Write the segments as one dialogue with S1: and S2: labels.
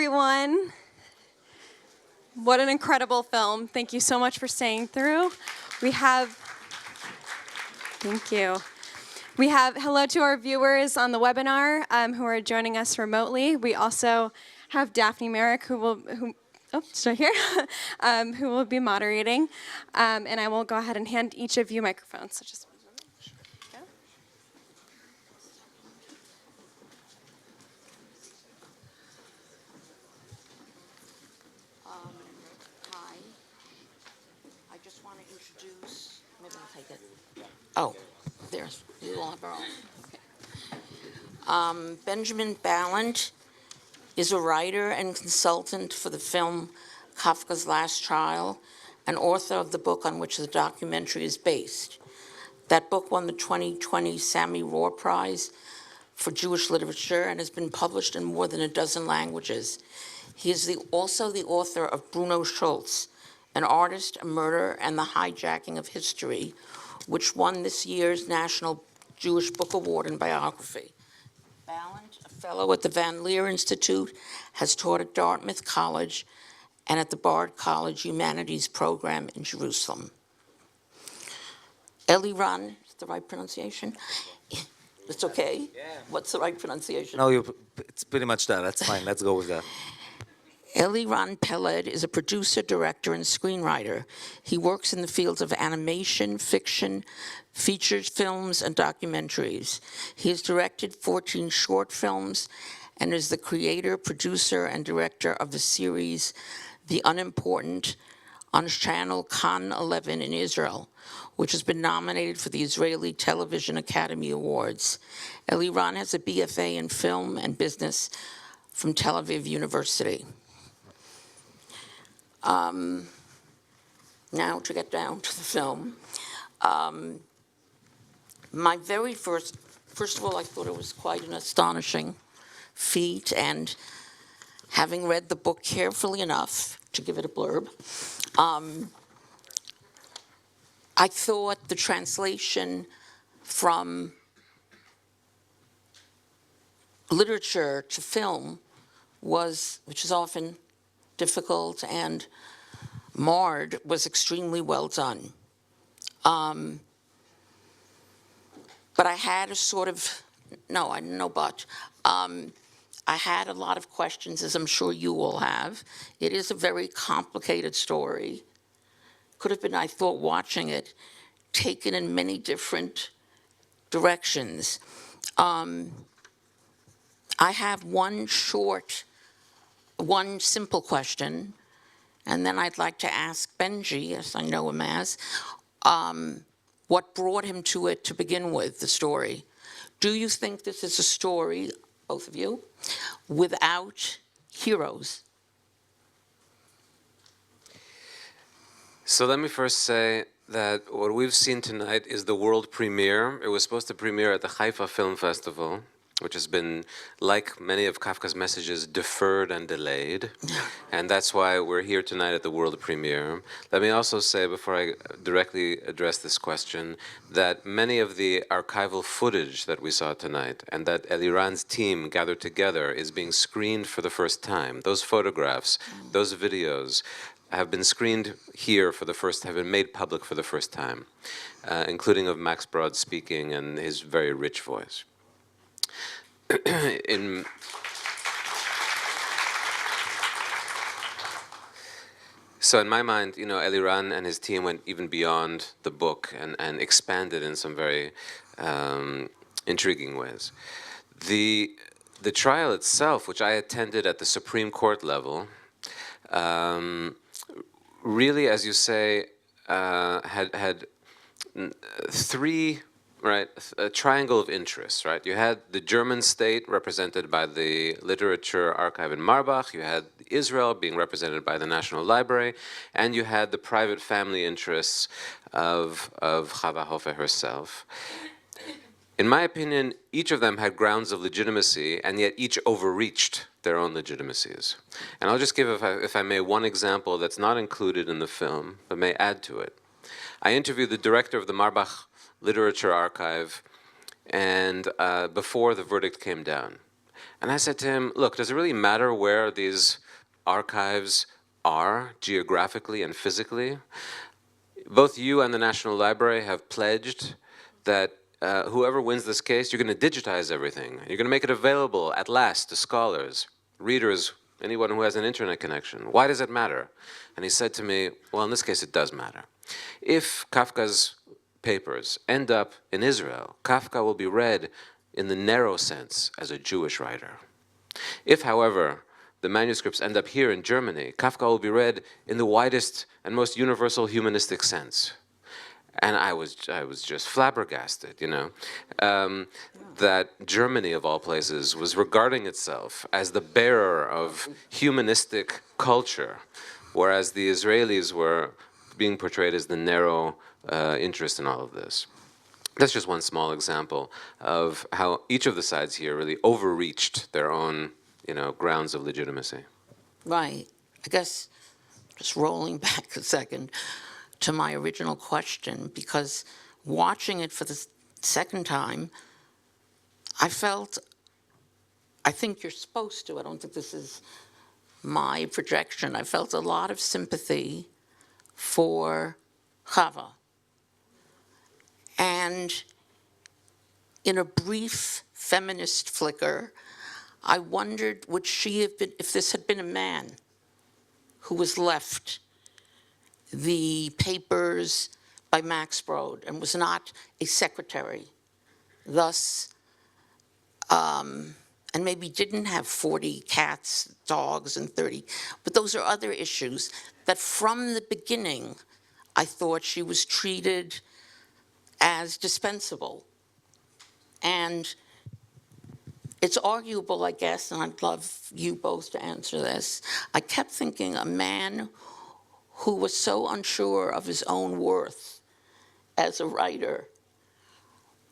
S1: everyone. What an incredible film. Thank you so much for staying through. Thank you. We have hello to our viewers on the webinar who are joining us remotely. We also have Daphne Merrick who will be moderating. And I will go ahead and hand each of you microphones. So just
S2: Oh, there's, you all have our own. Benjamin Balint is a writer and consultant for the film Kafka's Last Trial, and author of the book on which the documentary is based. That book won the 2020 Sammy Rohr Prize for Jewish Literature and has been published in more than a dozen languages. He is also the author of Bruno Schultz, An Artist, a Murder, and the Hijacking of History, which won this year's National Jewish Book Award in Biography. Balint, a fellow at the Van Leer Institute, has taught at Dartmouth College and at the Bard College Humanities Program in Jerusalem. Eliran, is the right pronunciation? It's okay?
S3: Yeah.
S2: What's the right pronunciation?
S3: No, it's pretty much that. That's fine. Let's go with that.
S2: Eliran Peled is a producer, director, and screenwriter. He works in the fields of animation, fiction, features films, and documentaries. He has directed 14 short films and is the creator, producer, and director of the series The Unimportant on channel Kan 11 in Israel, which has been nominated for the Israeli Television Academy Awards. Eliran has a BFA in film and business from Tel Aviv University. Now to get down to the film. My very first of all, I thought it was quite an astonishing feat, and having read the book carefully enough to give it a blurb, I thought the translation from literature to film which is often difficult and marred, was extremely well done. But I had a sort of, I had a lot of questions, as I'm sure you all have. It is a very complicated story. Could have been, I thought, watching it, taken in many different directions. I have one simple question, and then I'd like to ask Benji, as I know him as, what brought him to it to begin with, the story. Do you think this is a story, both of you, without heroes?
S4: So let me first say that what we've seen tonight is the world premiere. It was supposed to premiere at the Haifa Film Festival, which has been, like many of Kafka's messages, deferred and delayed. And that's why we're here tonight at the world premiere. Let me also say, before I directly address this question, that many of the archival footage that we saw tonight and that Eliran's team gathered together is being screened for the first time. Those photographs, those videos have been screened here have been made public for the first time, including of Max Brod speaking and his very rich voice. So in my mind, Eliran and his team went even beyond the book and expanded in some very intriguing ways. The trial itself, which I attended at the Supreme Court level, really, as you say, had three, right, a triangle of interests, right? You had the German state represented by the Literature Archive in Marbach, you had Israel being represented by the National Library, and you had the private family interests of Chava Hofe herself. In my opinion, each of them had grounds of legitimacy, and yet each overreached their own legitimacies. And I'll just give, if I may, one example that's not included in the film, but may add to it. I interviewed the director of the Marbach Literature Archive and before the verdict came down. And I said to him, look, does it really matter where these archives are geographically and physically? Both you and the National Library have pledged that whoever wins this case, you're going to digitize everything. You're going to make it available at last to scholars, readers, anyone who has an internet connection. Why does it matter? And he said to me, well, in this case, it does matter. If Kafka's papers end up in Israel, Kafka will be read in the narrow sense as a Jewish writer. If, however, the manuscripts end up here in Germany, Kafka will be read in the widest and most universal humanistic sense. And I was just flabbergasted, that Germany, of all places, was regarding itself as the bearer of humanistic culture, whereas the Israelis were being portrayed as the narrow interest in all of this. That's just one small example of how each of the sides here really overreached their own, grounds of legitimacy.
S2: Right. I guess just rolling back a second to my original question, because watching it for the second time, I think you're supposed to, I don't think this is my projection, I felt a lot of sympathy for Chava. And in a brief feminist flicker, I wondered, would she have been, if this had been a man who was left the papers by Max Brod and was not a secretary, thus, and maybe didn't have 40 cats, dogs, and 30, but those are other issues that from the beginning, I thought she was treated as dispensable. And it's arguable, I guess, and I'd love you both to answer this. I kept thinking a man who was so unsure of his own worth as a writer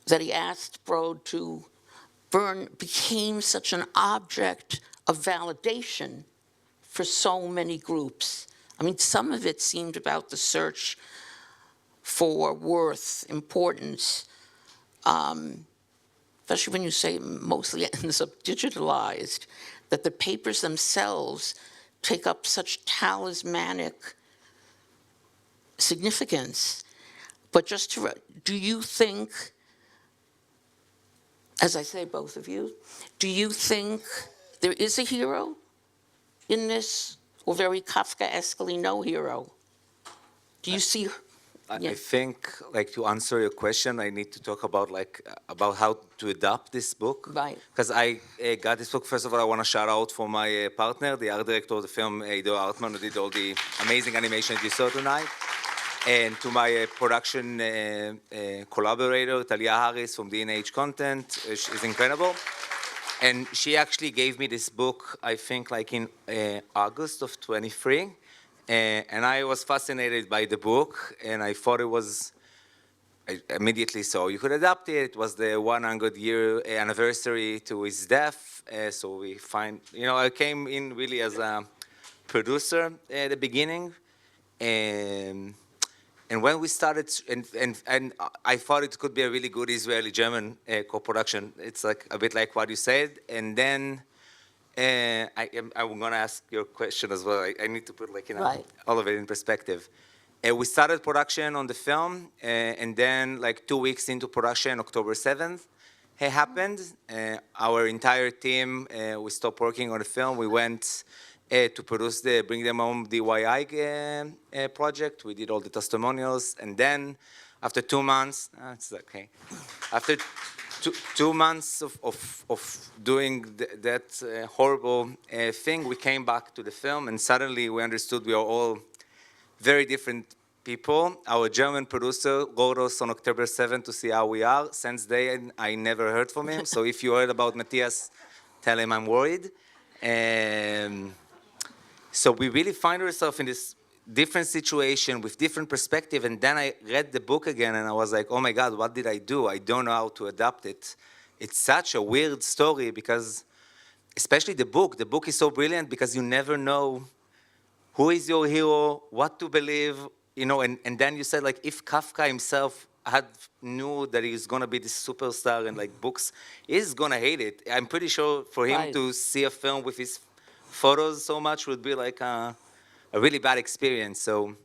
S2: that he asked Brod to burn became such an object of validation for so many groups. I mean, some of it seemed about the search for worth, importance, especially when you say mostly ends up digitalized, that the papers themselves take up such talismanic significance. But just to, do you think, as I say, both of you, do you think there is a hero in this, or very Kafkaesquely no hero? Do you see?
S3: I think, to answer your question, I need to talk about how to adapt this book.
S2: Right.
S3: Because I got this book. First of all, I want to shout out for my partner, the art director of the film, Ido Artman, who did all the amazing animation you saw tonight. And to my production collaborator, Talia Harris from D&H Content. She's incredible. And she actually gave me this book, I think, in August of 23. And I was fascinated by the book, and I thought it was, I immediately saw you could adapt it. It was the 100-year anniversary to his death, so we I came in really as a producer at the beginning, and when we started, and I thought it could be a really good Israeli-German co-production. It's a bit like what you said, and then I'm going to ask your question as well. I need to put
S2: Right.
S3: all of it in perspective. We started production on the film, and then 2 weeks into production, October 7th, it happened. Our entire team, we stopped working on the film. We went to produce the Bring Them Home DIY project. We did all the testimonials, and then after 2 months, it's okay. After 2 months of doing that horrible thing, we came back to the film, and suddenly we understood we are all very different people. Our German producer wrote us on October 7th to see how we are. Since then, I never heard from him. So if you heard about Matthias, tell him I'm worried. So we really find ourselves in this different situation with different perspective, and then I read the book again and I was like, oh my God, what did I do? I don't know how to adapt it. It's such a weird story because, especially the book is so brilliant because you never know who is your hero, what to believe, and then you said if Kafka himself knew that he's gonna be this superstar and like books, he's gonna hate it. I'm pretty sure for him
S2: Right.
S3: to see a film with his photos so much would be like a really bad experience. So,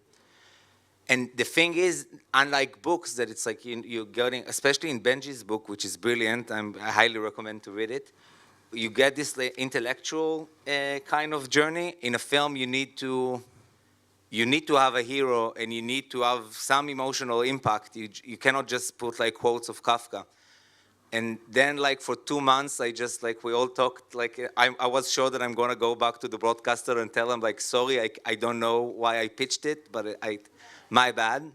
S3: and the thing is, unlike books, that it's like you're getting, especially in Benji's book, which is brilliant. I highly recommend to read it. You get this like, intellectual kind of journey. In a film, you need to have a hero and you need to have some emotional impact. You cannot just put like quotes of Kafka. And then like for 2 months, I just like, we all talked, like I was sure that I'm gonna go back to the broadcaster and tell him like, sorry, I don't know why I pitched it, but my bad.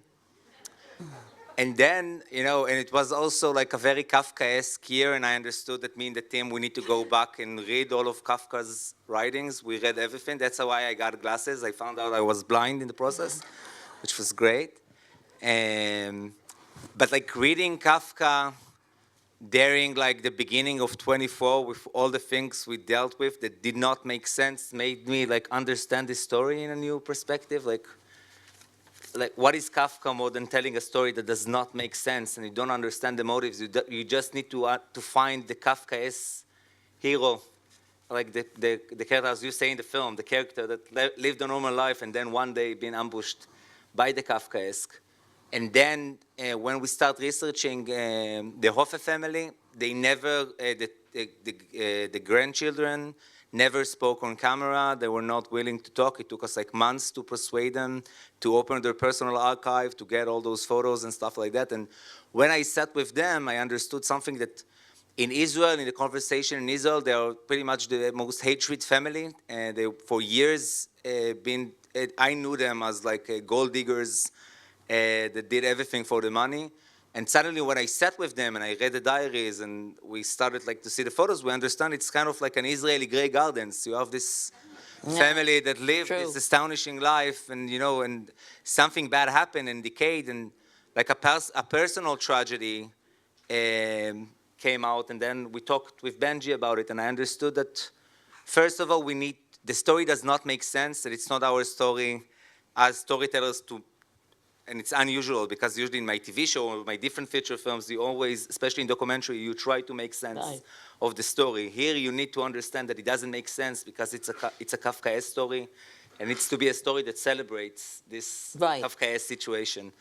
S3: And then, and it was also like a very Kafkaesque year, and I understood that me and the team, we need to go back and read all of Kafka's writings. We read everything. That's why I got glasses. I found out I was blind in the process, which was great. But like reading Kafka during like the beginning of 24 with all the things we dealt with that did not make sense made me like understand the story in a new perspective. Like what is Kafka more than telling a story that does not make sense and you don't understand the motives? You just need to find the Kafkaesque hero, like the character, as you say in the film, the character that lived a normal life and then one day been ambushed by the Kafkaesque. And then when we start researching the Hofe family, they never, the grandchildren never spoke on camera. They were not willing to talk. It took us like months to persuade them to open their personal archive, to get all those photos and stuff like that. And when I sat with them, I understood something that in Israel, in the conversation in Israel, they are pretty much the most hated family. And they, for years, I knew them as like gold diggers that did everything for the money. And suddenly when I sat with them and I read the diaries and we started like to see the photos, we understand it's kind of like an Israeli Grey Gardens. You have this family that lived this astonishing life and, and something bad happened and decayed and like a personal tragedy came out. And then we talked with Benji about it and I understood that, first of all, the story does not make sense, that it's not our story as storytellers to. And it's unusual because usually in my TV show or my different feature films, you always, especially in documentary, you try to make sense of the story. Here you need to understand that it doesn't make sense because it's a Kafkaesque story. And it needs to be a story that celebrates this Kafkaesque situation.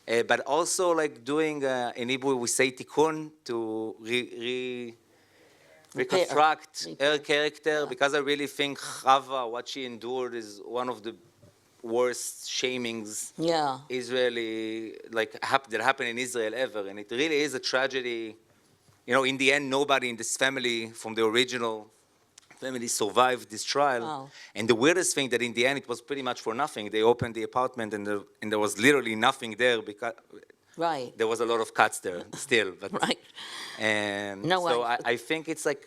S3: But also like doing, in Hebrew we say tikkun, to reconstruct her character, because I really think Chava, what she endured is one of the worst shamings Israeli that happened in Israel ever, and it really is a tragedy. In the end, nobody in this family from the original family survived this trial.
S2: Wow.
S3: And the weirdest thing that in the end it was pretty much for nothing. They opened the apartment and there was literally nothing there because there was a lot of cuts there still. But, I think it's like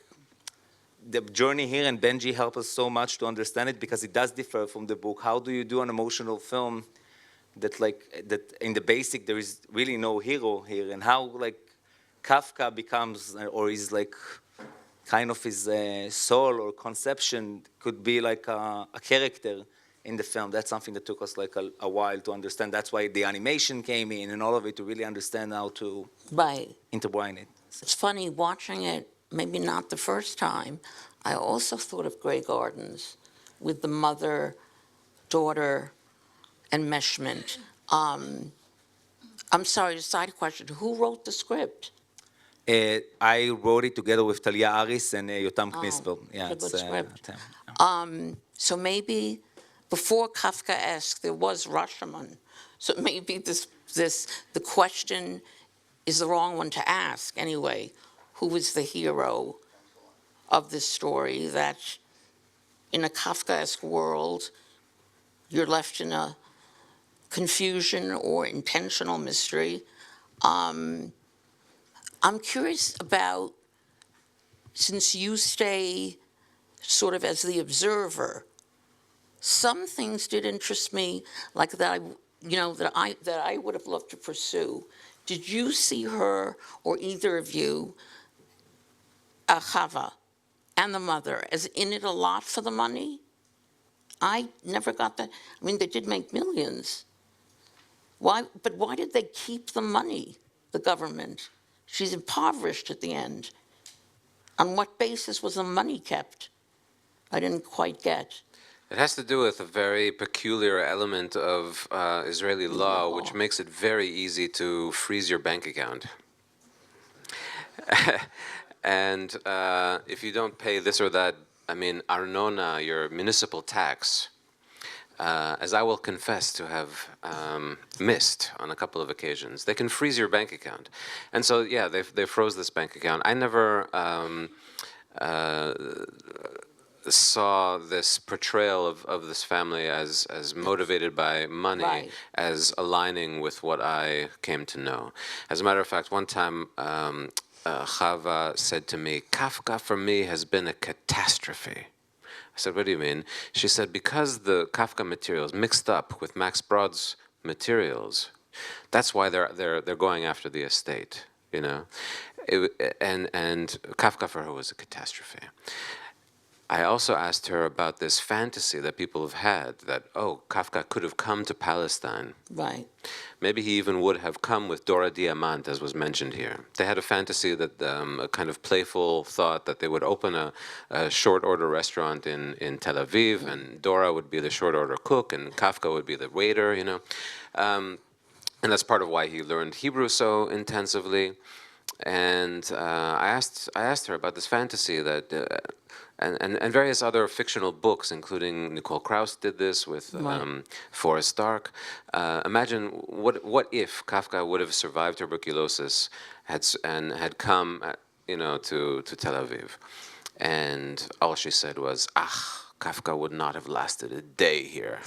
S3: the journey here, and Benji helped us so much to understand it because it does differ from the book. How do you do an emotional film that in the basic there is really no hero here, and how like Kafka becomes or is like kind of his soul or conception could be like a character in the film. That's something that took us like a while to understand. That's why the animation came in and all of it to really understand how to intertwine it.
S2: It's funny watching it. Maybe not the first time, I also thought of Grey Gardens with the mother, daughter, enmeshment. I'm sorry, a side question. Who wrote the script?
S3: I wrote it together with Talia Aris and Yotam Knisper.
S2: Yeah, it's a good script. So maybe before Kafkaesque, there was Rashomon. So maybe the question is the wrong one to ask anyway. Who is the hero of this story, that in a Kafkaesque world, you're left in a confusion or intentional mystery. I'm curious about, since you stay sort of as the observer, some things did interest me, like that I would have loved to pursue. Did you see her, or either of you, Chava and the mother, as in it a lot for the money? I never got that. I mean, they did make millions. But why did they keep the money, the government? She's impoverished at the end. On what basis was the money kept? I didn't quite get.
S4: It has to do with a very peculiar element of Israeli law, which makes it very easy to freeze your bank account. And if you don't pay this or that, I mean, arnona, your municipal tax, as I will confess to have missed on a couple of occasions, they can freeze your bank account. And so, yeah, they froze this bank account. I never saw this portrayal of this family as motivated by money,
S2: Right.
S4: as aligning with what I came to know. As a matter of fact, one time Chava said to me, Kafka for me has been a catastrophe. I said, what do you mean? She said, because the Kafka materials mixed up with Max Broad's materials, that's why they're going after the estate, you know? And Kafka for her was a catastrophe. I also asked her about this fantasy that people have had that, oh, Kafka could have come to Palestine.
S2: Right.
S4: Maybe he even would have come with Dora Diamant, as was mentioned here. They had a fantasy that, a kind of playful thought that they would open a short order restaurant in Tel Aviv, and Dora would be the short order cook, and Kafka would be the waiter, you know. And that's part of why he learned Hebrew so intensively. And I asked her about this fantasy that, and various other fictional books, including Nicole Krauss did this with Forrest Stark. Imagine what if Kafka would have survived tuberculosis and had come, you know, to Tel Aviv, and all she said was, Kafka would not have lasted a day here.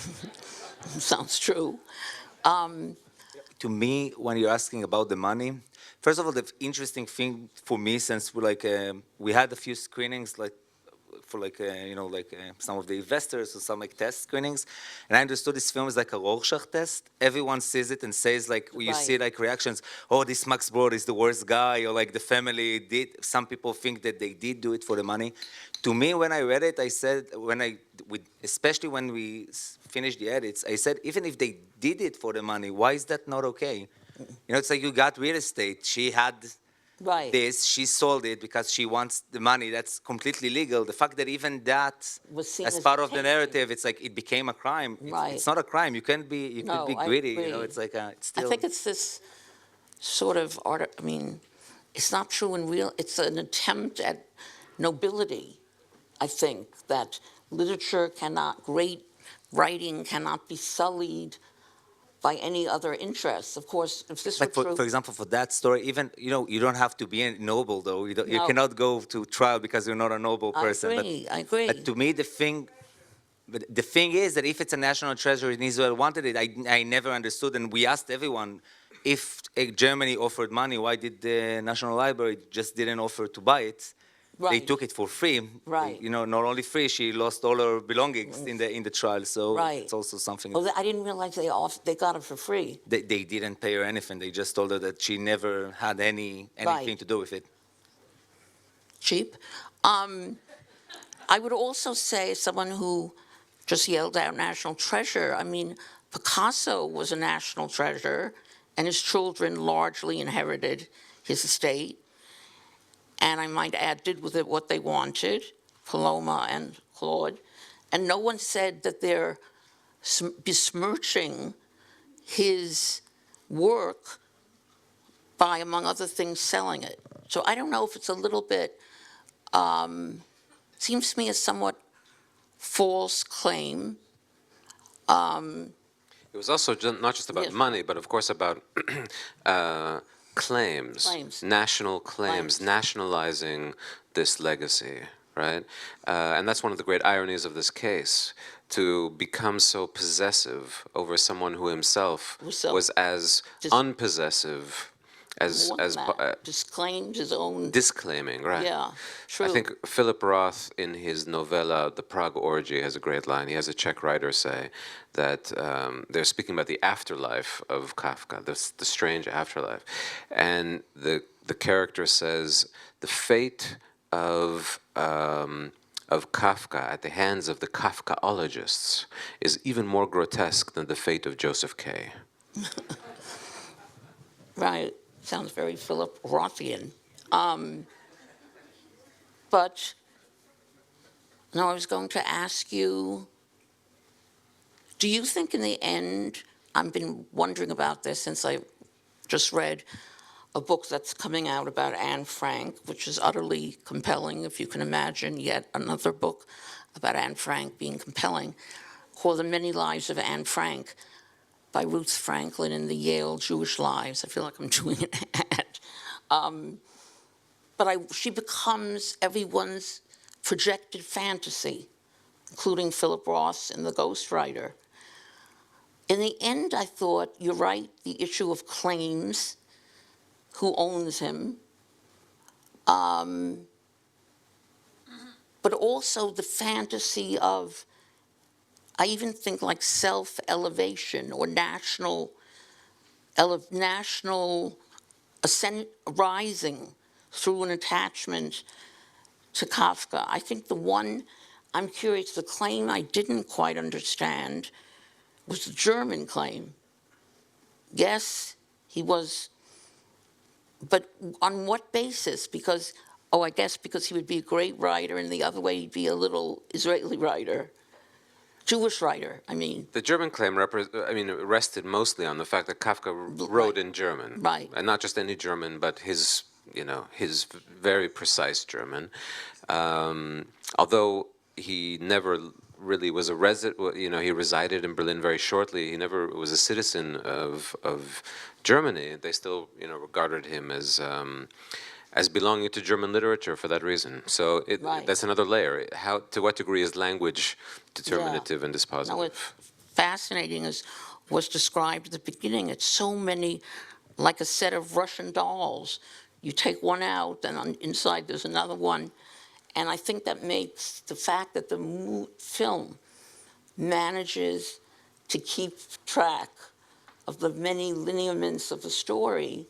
S2: Sounds true.
S3: To me, when you're asking about the money, first of all, the interesting thing for me, since we had a few screenings for some of the investors or some test screenings, and I understood this film is like a Rorschach test. Everyone sees it and says you see reactions. Oh, this Max Brod is the worst guy, or the family did. Some people think that they did do it for the money. To me, when I read it, I said especially when we finished the edits, I said even if they did it for the money, why is that not okay? You know, it's like you got real estate. She had this, she sold it because she wants the money. That's completely legal. The fact that even that
S2: Was seen
S3: as
S2: as
S3: part of the
S2: taking.
S3: narrative, it's like it became a crime. It's not a crime. You can be, you
S2: No,
S3: could be
S2: I
S3: greedy. You know,
S2: agree.
S3: it's like it's
S2: I
S3: still.
S2: think it's this sort of art. I mean, it's not true in real. It's an attempt at nobility. I think that literature great writing cannot be sullied by any other interests. Of course, if this were
S3: Like
S2: true.
S3: for example, for that story, even you don't have to be a noble though. You
S2: No.
S3: cannot go to trial because you're not a noble person.
S2: I agree.
S3: But to me, the thing is that if it's a national treasure and Israel wanted it, I never understood, and we asked everyone if Germany offered money, why did the National Library just didn't offer to buy it? They
S2: Right.
S3: took it for free.
S2: Right.
S3: You know, not only free, she lost all her belongings in the trial. So
S2: Right.
S3: it's also something.
S2: Well, I didn't realize they got it for free.
S3: They didn't pay her anything. They just told her that she never had anything
S2: Right.
S3: to do with it.
S2: Cheap. I would also say, someone who just yelled out national treasure, I mean, Picasso was a national treasure, and his children largely inherited his estate. And I might add, did with it what they wanted, Paloma and Claude. And no one said that they're besmirching his work by, among other things, selling it. So I don't know if it's a little bit, seems to me a somewhat false claim.
S4: It was also not just about
S2: Yes.
S4: money, but of course about claims, national claims, nationalizing this legacy, right? And that's one of the great ironies of this case, to become so possessive over someone who himself was as unpossessive as
S2: disclaimed his own.
S4: Disclaiming, right?
S2: Yeah, true.
S4: I think Philip Roth, in his novella *The Prague Orgy*, has a great line. He has a Czech writer say that they're speaking about the afterlife of Kafka, the strange afterlife, and the character says the fate of Kafka at the hands of the Kafkaologists is even more grotesque than the fate of Joseph K.
S2: Right. Sounds very Philip Rothian. But no, I was going to ask you, do you think in the end, I've been wondering about this since I just read a book that's coming out about Anne Frank, which is utterly compelling, if you can imagine yet another book about Anne Frank being compelling, called The Many Lives of Anne Frank by Ruth Franklin in the Yale Jewish Lives. I feel like I'm doing an ad. But she becomes everyone's projected fantasy, including Philip Ross in The Ghostwriter. In the end, I thought, you're right, the issue of claims, who owns him, but also the fantasy of, I even think like self-elevation or national rising through an attachment to Kafka. I think the one, I'm curious, the claim I didn't quite understand was the German claim. Yes, he was, but on what basis? Because, I guess because he would be a great writer, and the other way he'd be a little Israeli writer. Jewish writer, I mean.
S4: The German claim rested mostly on the fact that Kafka wrote in German.
S2: Right.
S4: And not just any German, but his very precise German. Although he never really was a resident, he resided in Berlin very shortly. He never was a citizen of Germany. They still, regarded him as belonging to German literature for that reason. So that's another layer. To what degree is language determinative and dispositive?
S2: No, what's fascinating is what's described at the beginning. It's so many, like a set of Russian dolls. You take one out, and inside there's another one. And I think that makes the fact that the film manages to keep track of the many lineaments of the story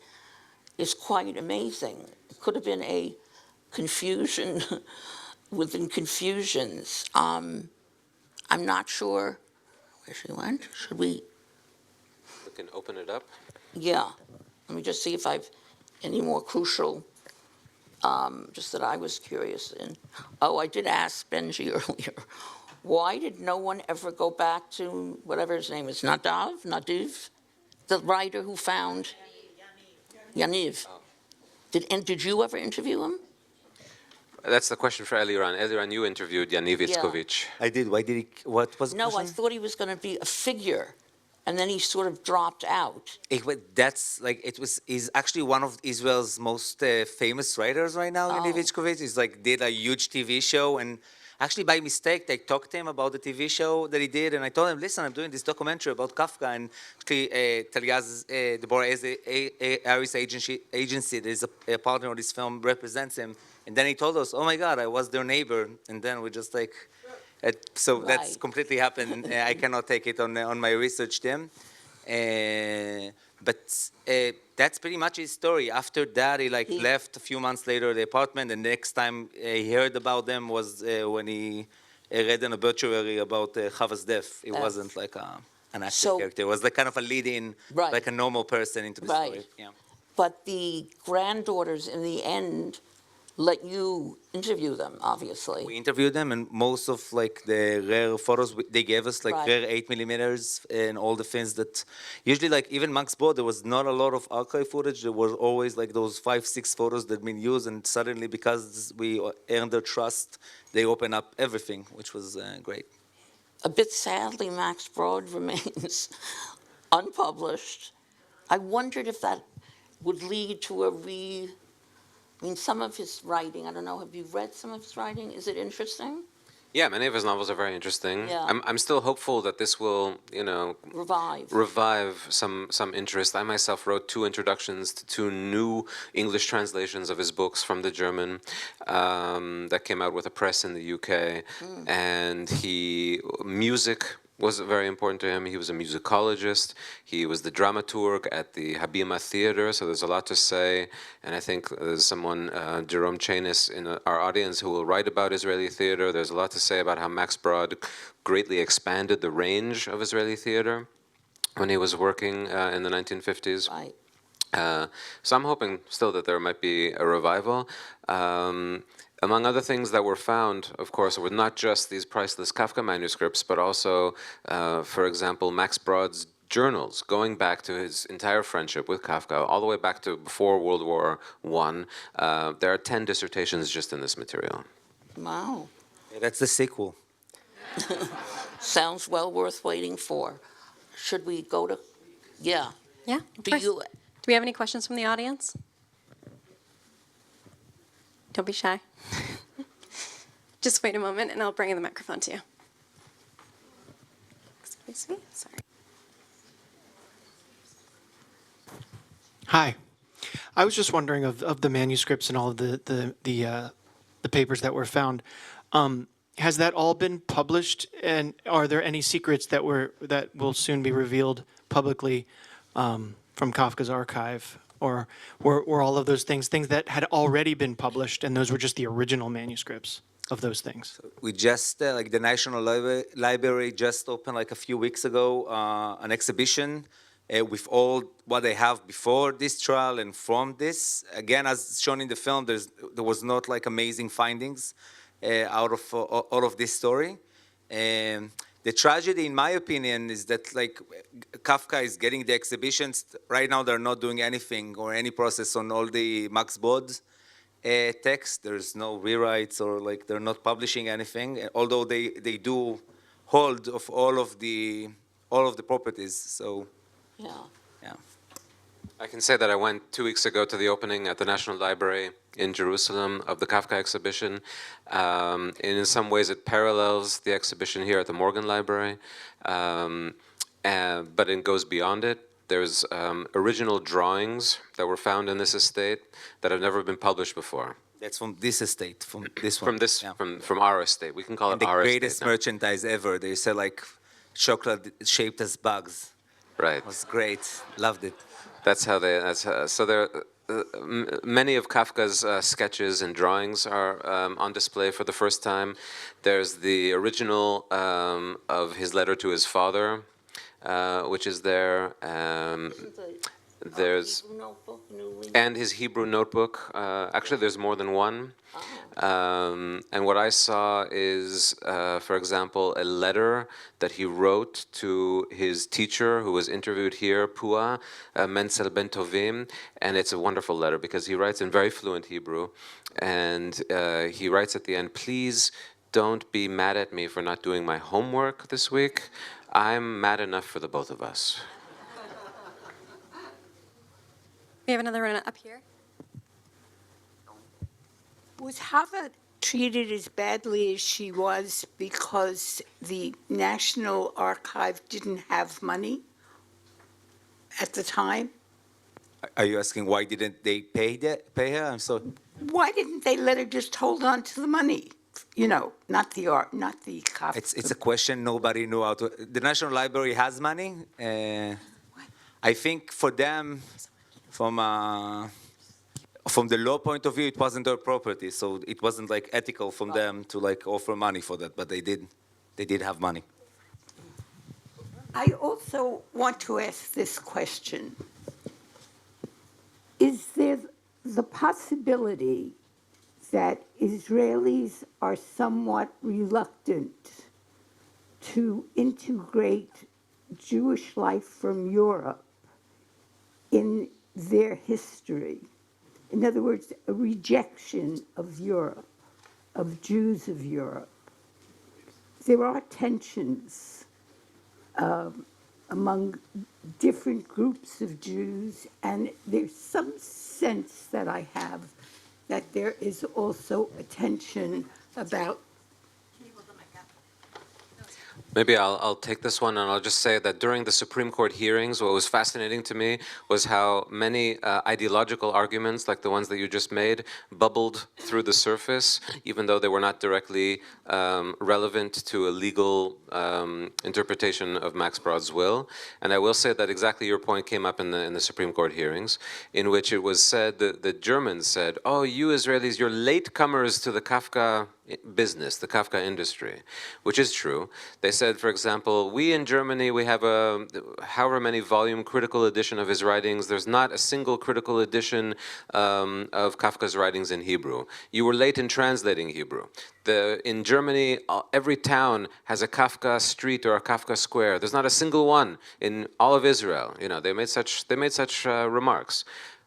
S2: is quite amazing. It could have been a confusion within confusions. I'm not sure where she went. Should we?
S4: We can open it up.
S2: Yeah. Let me just see if I've any more crucial, just that I was curious in. Oh, I did ask Benji earlier, why did no one ever go back to whatever his name is, Nadiv, the writer who found Yaniv? Did you ever interview him?
S4: That's the question for Eliran. Eliran, you interviewed Yaniv Itzkovich.
S3: I did. Why did he? What was the
S2: No, I
S3: question?
S2: thought he was going to be a figure, and then he sort of dropped out.
S3: He's actually one of Israel's most famous writers right now, Yaniv Itzkovich. He's did a huge TV show, and actually by mistake, they talked to him about the TV show that he did, and I told him, listen, I'm doing this documentary about Kafka, and actually the Harris agency that is a partner of this film represents him, and then he told us, oh my God, I was their neighbor, and then we just so that's
S2: Right.
S3: completely happened. I cannot take it on my research team. But that's pretty much his story. After that, he left a few months later the apartment. The next time he heard about them was when he read an obituary about Chava's death. It wasn't an active character. It was kind of a lead-in,
S2: Right.
S3: like a normal person into the
S2: Right.
S3: story. Yeah.
S2: But the granddaughters, in the end, let you interview them, obviously.
S3: We interviewed them, and most of the rare photos they gave us,
S2: Right.
S3: rare 8mm, and all the things that usually, even Max Brod, there was not a lot of archive footage. There were always those 5-6 photos that been used, and suddenly because we earned their trust, they open up everything, which was great.
S2: A bit sadly, Max Brod remains unpublished. I wondered if that would lead to some of his writing, I don't know, have you read some of his writing? Is it interesting?
S4: Yeah, many of his novels are very interesting.
S2: Yeah.
S4: I'm still hopeful that this will, revive some interest. I myself wrote 2 introductions to 2 new English translations of his books from the German that came out with a press in the UK. And music was very important to him. He was a musicologist. He was the dramaturg at the Habima Theater, so there's a lot to say. And I think there's someone, Jerome Chanis, in our audience who will write about Israeli theater. There's a lot to say about how Max Brod greatly expanded the range of Israeli theater when he was working in the 1950s.
S2: Right.
S4: So I'm hoping still that there might be a revival. Among other things that were found, of course, were not just these priceless Kafka manuscripts, but also, for example, Max Broad's journals, going back to his entire friendship with Kafka, all the way back to before World War I. There are 10 dissertations just in this material.
S2: Wow.
S3: Yeah, that's the sequel.
S2: Sounds well worth waiting for. Should we go to, yeah.
S1: Yeah, of
S2: Do
S1: course.
S2: you,
S1: Do we have any questions from the audience? Don't be shy. Just wait a moment and I'll bring the microphone to you. Excuse me, sorry.
S5: Hi. I was just wondering of the manuscripts and all of the papers that were found. Has that all been published, and are there any secrets that will soon be revealed publicly from Kafka's archive, or were all of those things that had already been published, and those were just the original manuscripts of those things?
S3: We just, like the National Library just opened like a few weeks ago an exhibition with all what they have before this trial and from this. Again, as shown in the film, there was not like amazing findings out of all of this story. The tragedy, in my opinion, is that like Kafka is getting the exhibitions. Right now, they're not doing anything or any process on all the Max Brod text. There's no rewrites or like they're not publishing anything. Although they do hold of all of the properties. So
S2: yeah.
S3: yeah.
S4: I can say that I went 2 weeks ago to the opening at the National Library in Jerusalem of the Kafka exhibition. And in some ways it parallels the exhibition here at the Morgan Library, but it goes beyond it. There's original drawings that were found in this estate that have never been published before.
S3: That's from this estate, from this one.
S4: From this,
S3: Yeah.
S4: from our estate. We can call
S3: And
S4: it
S3: the
S4: our estate
S3: greatest
S4: now.
S3: merchandise ever. They sell like chocolate shaped as bugs.
S4: Right.
S3: It was great. Loved it.
S4: That's how they. So there. Many of Kafka's sketches and drawings are on display for the first time. There's the original of his letter to his father, which is there. There's and his Hebrew notebook. Actually, there's more than one. And what I saw is, for example, a letter that he wrote to his teacher who was interviewed here, Pua, Menzel Ben Tovim, and it's a wonderful letter because he writes in very fluent Hebrew, and he writes at the end, "Please don't be mad at me for not doing my homework this week. I'm mad enough for the both of us."
S1: We have another one up here.
S6: Was Hava treated as badly as she was because the National Archive didn't have money at the time?
S3: Are you asking why didn't they pay her? I'm sorry.
S6: Why didn't they let her just hold on to the money? You know, not the art, not the copy.
S3: It's a question nobody knew how to. The National Library has money. I think for them, from the law point of view, it wasn't their property, so it wasn't like ethical from them to like offer money for that. But they did have money.
S6: I also want to ask this question. Is there the possibility that Israelis are somewhat reluctant to integrate Jewish life from Europe in their history? In other words, a rejection of Europe, of Jews of Europe. There are tensions among different groups of Jews, and there's some sense that I have that there is also a tension about.
S4: Maybe I'll take this one, and I'll just say that during the Supreme Court hearings, what was fascinating to me was how many ideological arguments, like the ones that you just made, bubbled through the surface, even though they were not directly relevant to a legal interpretation of Max Brod's will. And I will say that exactly your point came up in the Supreme Court hearings, in which it was said that the Germans said, "Oh, you Israelis, you're latecomers to the Kafka business, the Kafka industry, which is true. They said, for example, we in Germany, we have a however many volume critical edition of his writings. There's not a single critical edition of Kafka's writings in Hebrew. You were late in translating Hebrew. In Germany, every town has a Kafka street or a Kafka square. There's not a single one in all of Israel. You know, they made such remarks.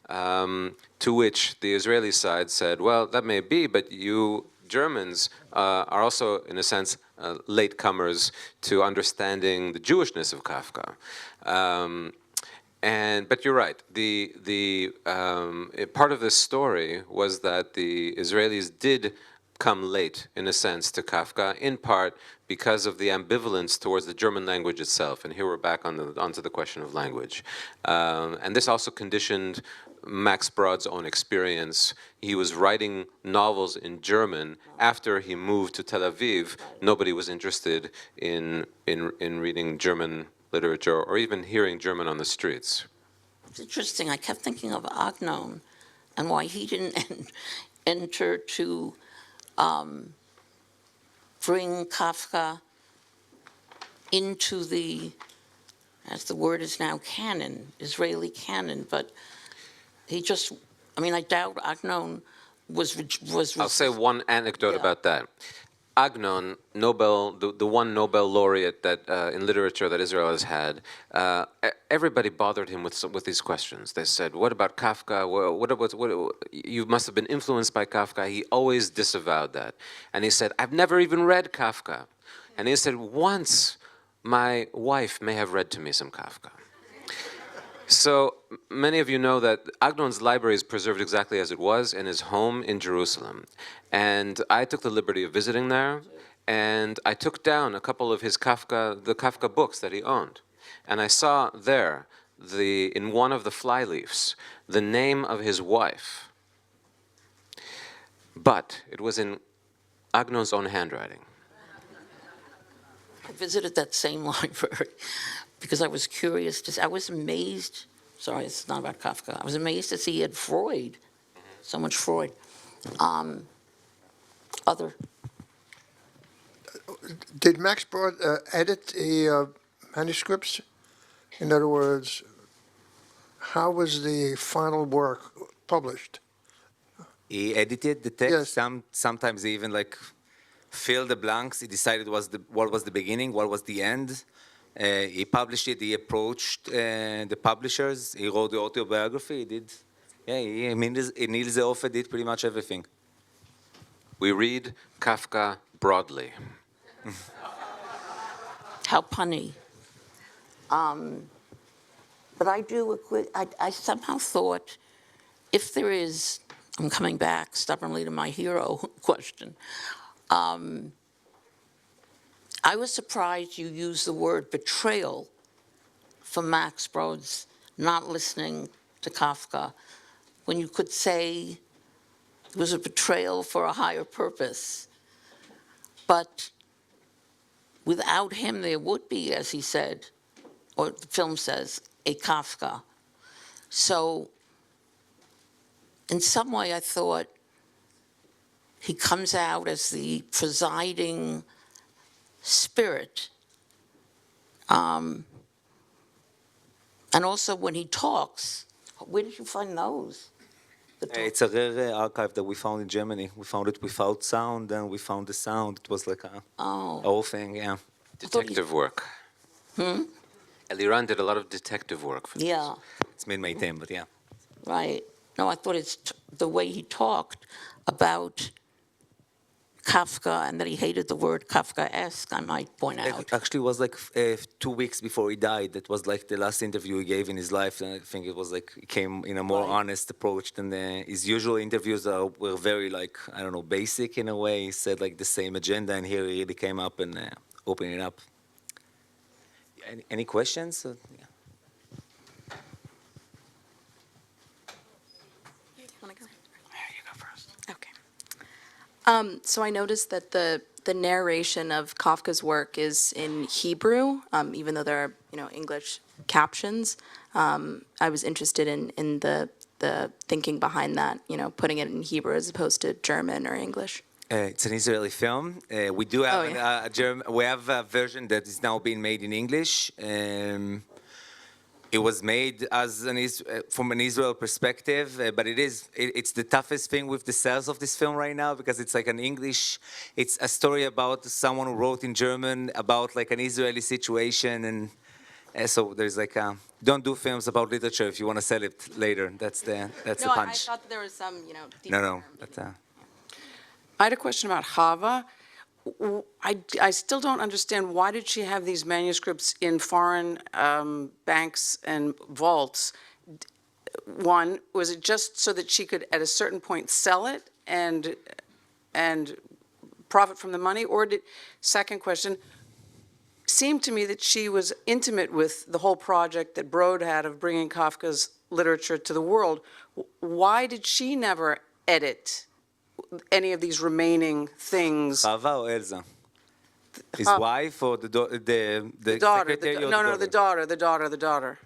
S4: To which the Israeli side said, well, that may be, but you Germans are also, in a sense, latecomers to understanding the Jewishness of Kafka. But you're right. Part of this story was that the Israelis did come late, in a sense, to Kafka, in part because of the ambivalence towards the German language itself. And here we're back onto the question of language. And this also conditioned Max Broad's own experience. He was writing novels in German. After he moved to Tel Aviv, nobody was interested in reading German literature or even hearing German on the streets.
S2: It's interesting. I kept thinking of Agnon and why he didn't enter to bring Kafka into the, as the word is now, canon, Israeli canon, but he just, I mean, I doubt Agnon was.
S4: I'll say one anecdote about that. Agnon, the one Nobel laureate that in literature that Israel has had, everybody bothered him with these questions. They said, "What about Kafka? What, you must have been influenced by Kafka." He always disavowed that, and he said, "I've never even read Kafka," and he said, "Once my wife may have read to me some Kafka." So many of you know that Agnon's library is preserved exactly as it was in his home in Jerusalem. And I took the liberty of visiting there, and I took down a couple of the Kafka books that he owned. And I saw there, in one of the flyleafs, the name of his wife. But it was in Agnon's own handwriting.
S2: I visited that same library because I was curious I was amazed, sorry, it's not about Kafka, I was amazed to see he had Freud, so much Freud. Other?
S7: Did Max Brod edit the manuscripts? In other words, how was the final work published?
S3: He edited the text.
S7: Yes.
S3: Sometimes he even like filled the blanks. He decided what was the beginning, what was the end. He published it. He approached the publishers. He wrote the autobiography. He did. Yeah, Nils Seehofer did pretty much everything.
S4: We read Kafka broadly.
S2: How punny. But I somehow thought, if there is, I'm coming back stubbornly to my hero question. I was surprised you used the word betrayal for Max Brod's not listening to Kafka, when you could say it was a betrayal for a higher purpose. But without him, there would be, as he said, or the film says, a Kafka. So in some way, I thought he comes out as the presiding spirit. And also when he talks, where did you find those?
S3: It's a rare archive that we found in Germany. We found it without sound, and we found the sound. It was like a whole thing, yeah.
S4: Detective work. Eliran did a lot of detective work for this.
S2: Yeah.
S3: It's made my team, but yeah.
S2: Right. No, I thought it's the way he talked about Kafka and that he hated the word Kafkaesque, I might point out.
S3: It actually was like 2 weeks before he died. That was like the last interview he gave in his life. And I think it was like, he came in a more honest approach than his usual interviews were very like, I don't know, basic in a way. He said like the same agenda, and here he really came up and opened it up. Any questions? Yeah.
S8: Want to go?
S2: You go first.
S8: Okay. So I noticed that the narration of Kafka's work is in Hebrew, even though there are English captions. I was interested in the thinking behind that, putting it in Hebrew as opposed to German or English.
S3: It's an Israeli film. We do have
S1: Oh, yeah.
S3: we have a version that is now being made in English. It was made as from an Israel perspective, but it's the toughest thing with the sales of this film right now because it's like an English. It's a story about someone who wrote in German about like an Israeli situation, and so there's like don't do films about literature if you want to sell it later. That's the punch.
S8: thought that there was some,
S3: No. But,
S9: I had a question about Chava. I still don't understand, why did she have these manuscripts in foreign banks and vaults? One, was it just so that she could, at a certain point, sell it and profit from the money? Or second question, seemed to me that she was intimate with the whole project that Brod had of bringing Kafka's literature to the world. Why did she never edit any of these remaining things?
S3: Chava or Elsa? His wife or the
S9: daughter.
S3: secretary or
S9: The daughter.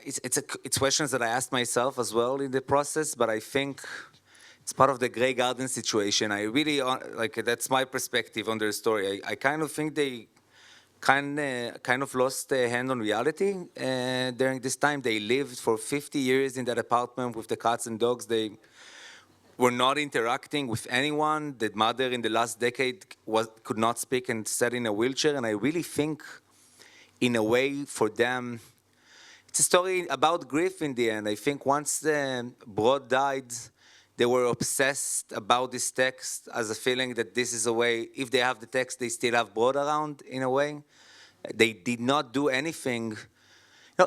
S3: It's questions that I asked myself as well in the process, but I think it's part of the Grey Garden situation. I really that's my perspective on their story. I kind of think they kind of lost their hand on reality during this time. They lived for 50 years in that apartment with the cats and dogs. They were not interacting with anyone. The mother in the last decade could not speak and sat in a wheelchair. And I really think, in a way, for them, it's a story about grief in the end. I think once Brod died, they were obsessed about this text as a feeling that this is a way, if they have the text, they still have Brod around, in a way. They did not do anything.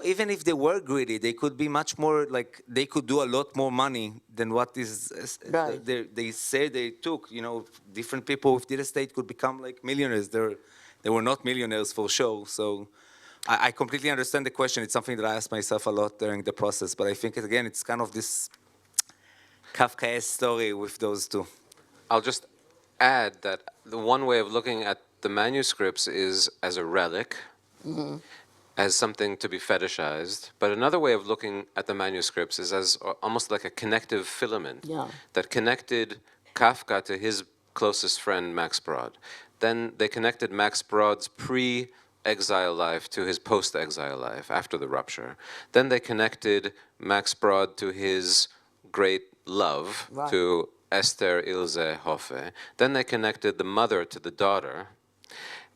S3: Even if they were greedy, they could be much more, they could do a lot more money than what is,
S2: Right.
S3: they say they took. Different people with real estate could become like millionaires. They were not millionaires for sure. So I completely understand the question. It's something that I asked myself a lot during the process. But I think, again, it's kind of this Kafkaesque story with those two.
S4: I'll just add that the one way of looking at the manuscripts is as a relic, as something to be fetishized. But another way of looking at the manuscripts is as almost like a connective filament that connected Kafka to his closest friend, Max Brod. Then they connected Max Brod's pre-exile life to his post-exile life after the rupture. Then they connected Max Brod to his great love, to Esther Ilse Hoffe. Then they connected the mother to the daughter.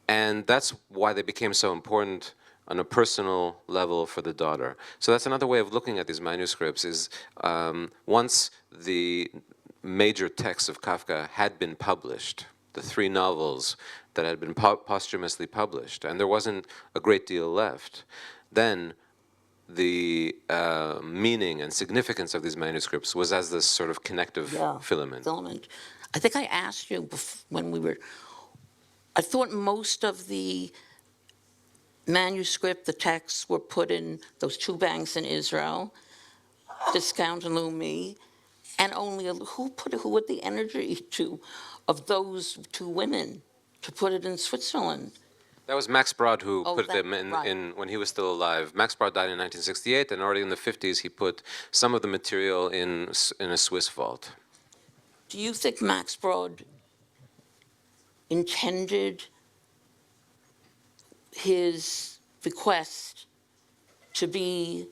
S4: And that's why they became so important on a personal level for the daughter. So that's another way of looking at these manuscripts is once the major texts of Kafka had been published, the 3 novels that had been posthumously published, and there wasn't a great deal left, then the meaning and significance of these manuscripts was as this sort of connective filament.
S2: I think I asked you when I thought most of the manuscript, the texts were put in those 2 banks in Israel, Discount and Leumi, and only who had the energy of those 2 women to put it in Switzerland?
S4: That was Max Brod who
S2: Oh,
S4: put
S2: that-
S4: them in
S2: right.
S4: when he was still alive. Max Brod died in 1968, and already in the 50s he put some of the material in a Swiss vault.
S2: Do you think Max Brod intended his bequest to be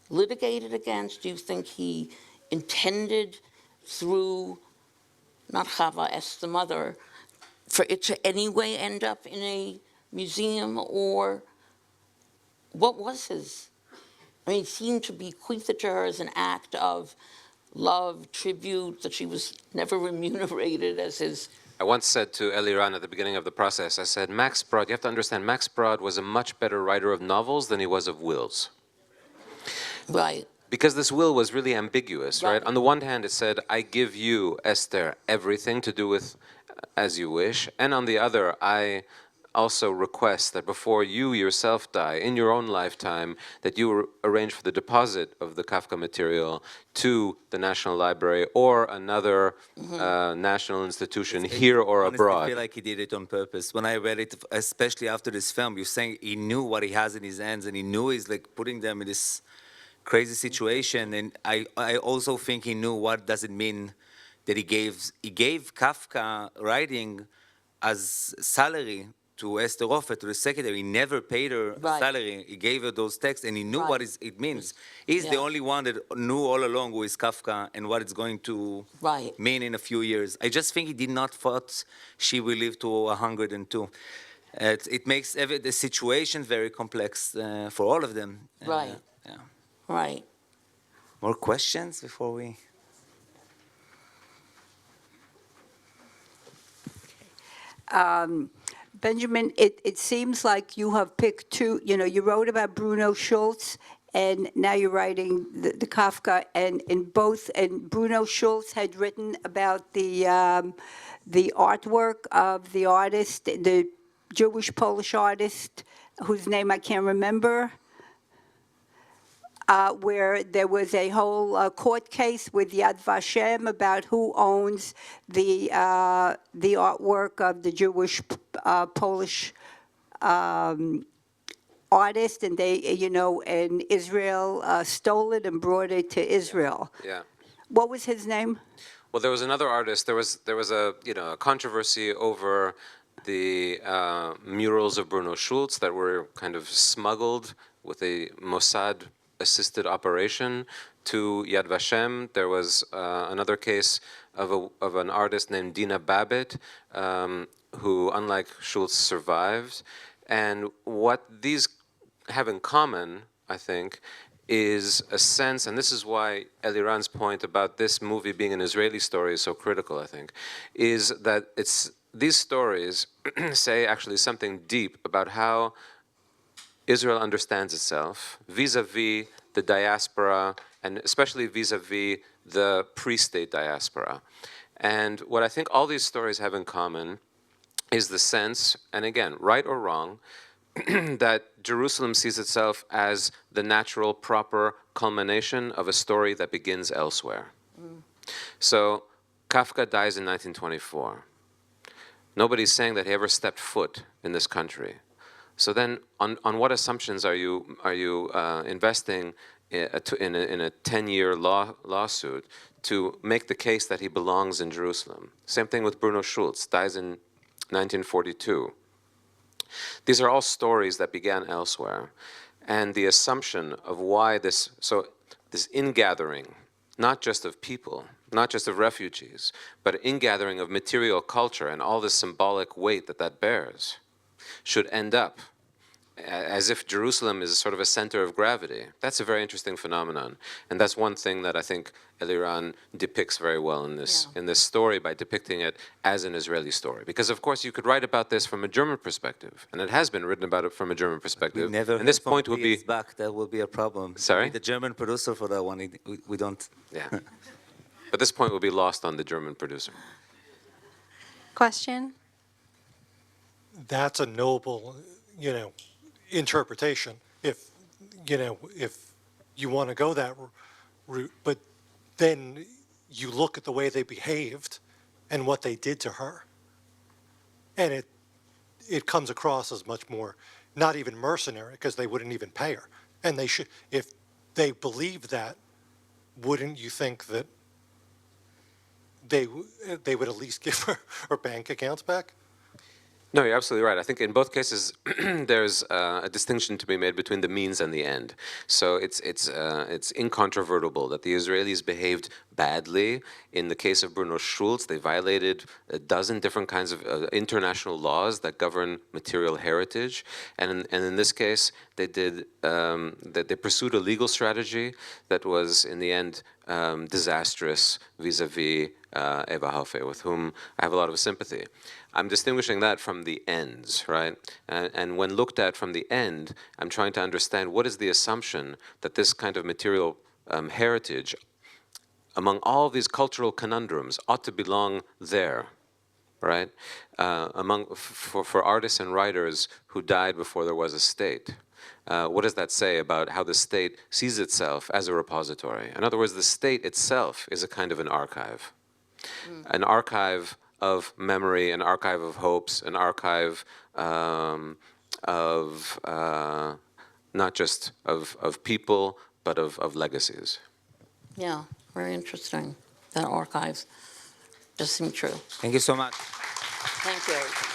S2: litigated against? Do you think he intended through, not Chava, as the mother, for it to anyway end up in a museum, or what was his? It seemed to bequeath it to her as an act of love, tribute, that she was never remunerated as his.
S4: I once said to Eliran at the beginning of the process, I said, Max Brod, you have to understand, Max Brod was a much better writer of novels than he was of wills.
S2: Right.
S4: Because this will was really ambiguous, right?
S2: Right.
S4: On the one hand, it said, I give you, Esther, everything to do with as you wish. And on the other, I also request that before you yourself die, in your own lifetime, that you arrange for the deposit of the Kafka material to the National Library or another national institution here or
S3: Honestly,
S4: abroad.
S3: I feel like he did it on purpose. When I read it, especially after this film, you're saying he knew what he has in his hands, and he knew he's like putting them in this crazy situation. And I also think he knew what does it mean that he gave Kafka writing as salary to Esther Offer, to the secretary. He never paid her
S2: Right.
S3: salary. He gave her those texts, and he knew what
S2: Right.
S3: it means. He's the
S2: Yeah.
S3: only one that knew all along who is Kafka and what it's going to
S2: Right.
S3: mean in a few years. I just think he did not thought she will live to 102. It makes the situation very complex for all of them.
S2: Right.
S3: Yeah.
S2: Right.
S3: More questions before we?
S6: Benjamin, it seems like you have picked two, you wrote about Bruno Schultz, and now you're writing the Kafka, and Bruno Schultz had written about the artwork of the artist, the Jewish Polish artist, whose name I can't remember, where there was a whole court case with Yad Vashem about who owns the artwork of the Jewish Polish artist, and and Israel stole it and brought it to Israel.
S4: Yeah.
S6: What was his name?
S4: Well, there was another artist. There was a a controversy over the murals of Bruno Schultz that were kind of smuggled with a Mossad-assisted operation to Yad Vashem. There was another case of an artist named Dina Babbitt, who, unlike Schultz, survived. And what these have in common, I think, is a sense, and this is why Eliran's point about this movie being an Israeli story is so critical, I think, is that these stories say actually something deep about how Israel understands itself vis-a-vis the diaspora, and especially vis-a-vis the pre-state diaspora. And what I think all these stories have in common is the sense, and again, right or wrong, that Jerusalem sees itself as the natural, proper culmination of a story that begins elsewhere. So Kafka dies in 1924. Nobody's saying that he ever stepped foot in this country. So then, on what assumptions are you investing in a 10-year lawsuit to make the case that he belongs in Jerusalem? Same thing with Bruno Schultz, dies in 1942. These are all stories that began elsewhere, and the assumption of why this ingathering, not just of people, not just of refugees, but ingathering of material culture and all the symbolic weight that bears, should end up as if Jerusalem is sort of a center of gravity. That's a very interesting phenomenon, and that's one thing that I think Eliran depicts very well in this story by depicting it as an Israeli story. Because of course you could write about this from a German perspective, and it has been written about it from a German perspective.
S3: Never
S4: and this point would be
S3: back. That will be a problem.
S4: Sorry?
S3: The German producer for that one. We don't.
S4: Yeah, but this point will be lost on the German producer.
S1: Question?
S10: That's a noble, interpretation. If you want to go that route, but then you look at the way they behaved and what they did to her, and it comes across as much more, not even mercenary, because they wouldn't even pay her. And they should, if they believe that, wouldn't you think that they would at least give her bank accounts back?
S4: No, you're absolutely right. I think in both cases, there's a distinction to be made between the means and the end. So it's incontrovertible that the Israelis behaved badly. In the case of Bruno Schultz, they violated a dozen different kinds of international laws that govern material heritage. And in this case, they did that they pursued a legal strategy that was in the end disastrous vis-a-vis Eva Haufe, with whom I have a lot of sympathy. I'm distinguishing that from the ends, right? And when looked at from the end, I'm trying to understand what is the assumption that this kind of material heritage, among all these cultural conundrums, ought to belong there, right? For artists and writers who died before there was a state. What does that say about how the state sees itself as a repository? In other words, the state itself is a kind of an archive. An archive of memory, an archive of hopes, an archive of not just of people, but of legacies.
S2: Yeah, very interesting, that archives. Just seemed true.
S3: Thank you so much.
S2: Thank you.